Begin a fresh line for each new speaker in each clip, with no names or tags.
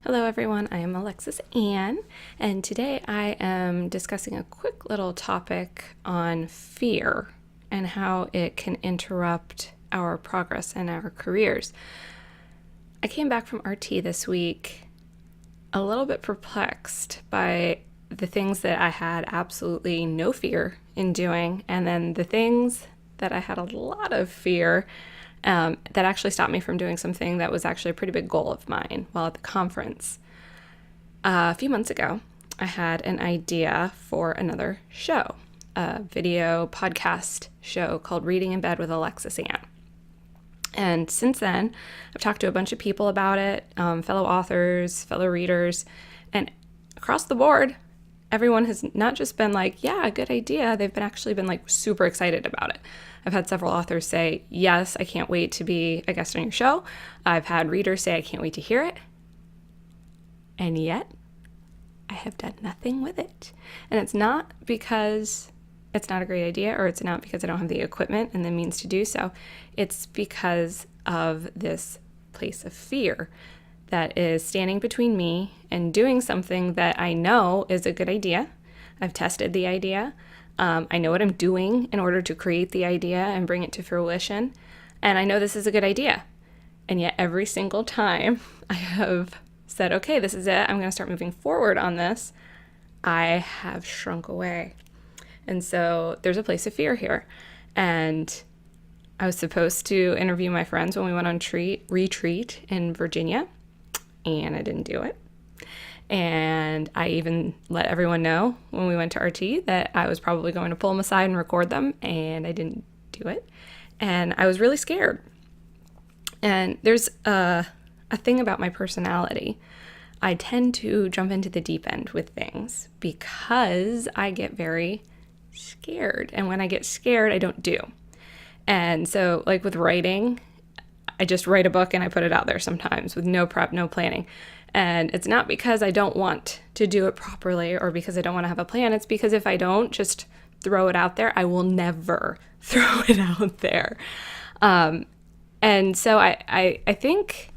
Hello everyone, I am Alexis Ann, and today I am discussing a quick little topic on fear and how it can interrupt our progress in our careers. I came back from RT this week a little bit perplexed by the things that I had absolutely no fear in doing, and then the things that I had a lot of fear that actually stopped me from doing something that was actually a pretty big goal of mine while at the conference. A few months ago, I had an idea for another show, a video podcast show called Reading in Bed with Alexis Ann. And since then, I've talked to a bunch of people about it, fellow authors, fellow readers, and across the board, everyone has not just been like, yeah, good idea. They've actually been like super excited about it. I've had several authors say, yes, I can't wait to be a guest on your show. I've had readers say, I can't wait to hear it. And yet, I have done nothing with it. And it's not because it's not a great idea, or it's not because I don't have the equipment and the means to do so. It's because of this place of fear that is standing between me and doing something that I know is a good idea. I've tested the idea. I know what I'm doing in order to create the idea and bring it to fruition. And I know this is a good idea. And yet every single time I have said, okay, this is it, I'm going to start moving forward on this, I have shrunk away. And so there's a place of fear here. And I was supposed to interview my friends when we went on retreat in Virginia, and I didn't do it. And I even let everyone know when we went to RT that I was probably going to pull them aside and record them, and I didn't do it. And I was really scared. And there's a thing about my personality. I tend to jump into the deep end with things because I get very scared. And when I get scared, I don't do. And so like with writing, I just write a book and I put it out there sometimes with no prep, no planning. And it's not because I don't want to do it properly or because I don't want to have a plan. It's because if I don't just throw it out there, I will never throw it out there. And so I think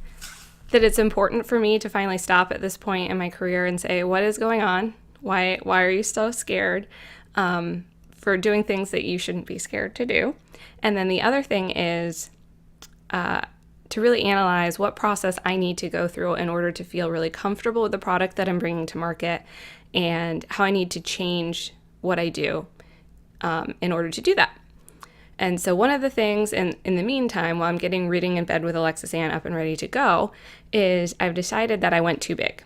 that it's important for me to finally stop at this point in my career and say, what is going on? Why are you so scared for doing things that you shouldn't be scared to do? And then the other thing is to really analyze what process I need to go through in order to feel really comfortable with the product that I'm bringing to market, and how I need to change what I do in order to do that. And so one of the things in the meantime, while I'm getting Reading in Bed with Alexis Ann up and ready to go, is I've decided that I went too big.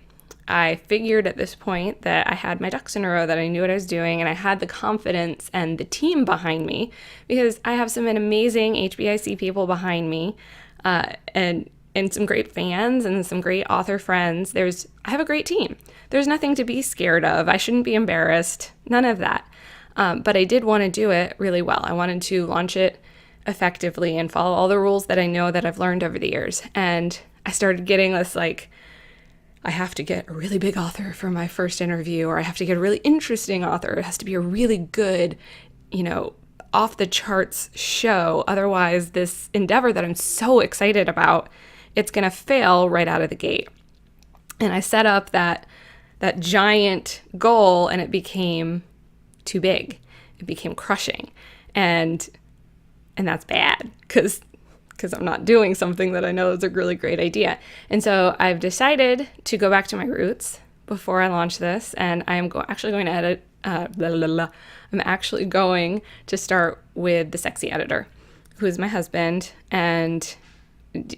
I figured at this point that I had my ducks in a row, that I knew what I was doing, and I had the confidence and the team behind me, because I have some amazing HBIC people behind me, and some great fans and some great author friends. I have a great team. There's nothing to be scared of. I shouldn't be embarrassed. None of that. But I did want to do it really well. I wanted to launch it effectively and follow all the rules that I know that I've learned over the years. And I started getting this like, I have to get a really big author for my first interview, or I have to get a really interesting author. It has to be a really good, off the charts show. Otherwise, this endeavor that I'm so excited about, it's going to fail right out of the gate. And I set up that giant goal, and it became too big. It became crushing. And that's bad because I'm not doing something that I know is a really great idea. And so I've decided to go back to my roots before I launch this, and I am actually going to edit. I'm actually going to start with the sexy editor, who is my husband, and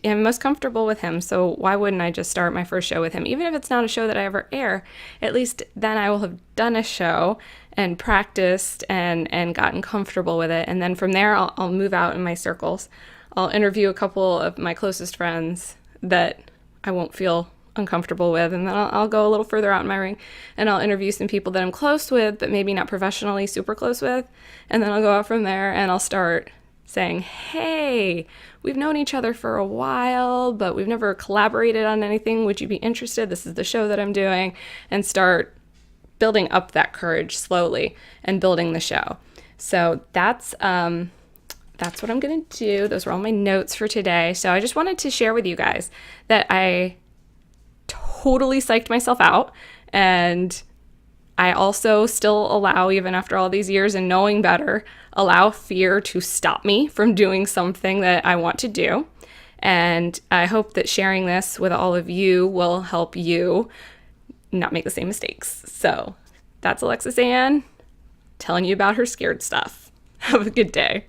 I'm most comfortable with him. So why wouldn't I just start my first show with him? Even if it's not a show that I ever air, at least then I will have done a show and practiced and gotten comfortable with it. And then from there, I'll move out in my circles. I'll interview a couple of my closest friends that I won't feel uncomfortable with, and then I'll go a little further out in my ring, and I'll interview some people that I'm close with, but maybe not professionally super close with, and then I'll go out from there, and I'll start saying, hey, we've known each other for a while, but we've never collaborated on anything. Would you be interested? This is the show that I'm doing, and start building up that courage slowly and building the show. So that's that's what I'm going to do. Those were all my notes for today. So I just wanted to share with you guys that I totally psyched myself out, and I also still allow, even after all these years and knowing better, allow fear to stop me from doing something that I want to do. And I hope that sharing this with all of you will help you not make the same mistakes. So that's Alexis Ann telling you about her scared stuff. Have a good day.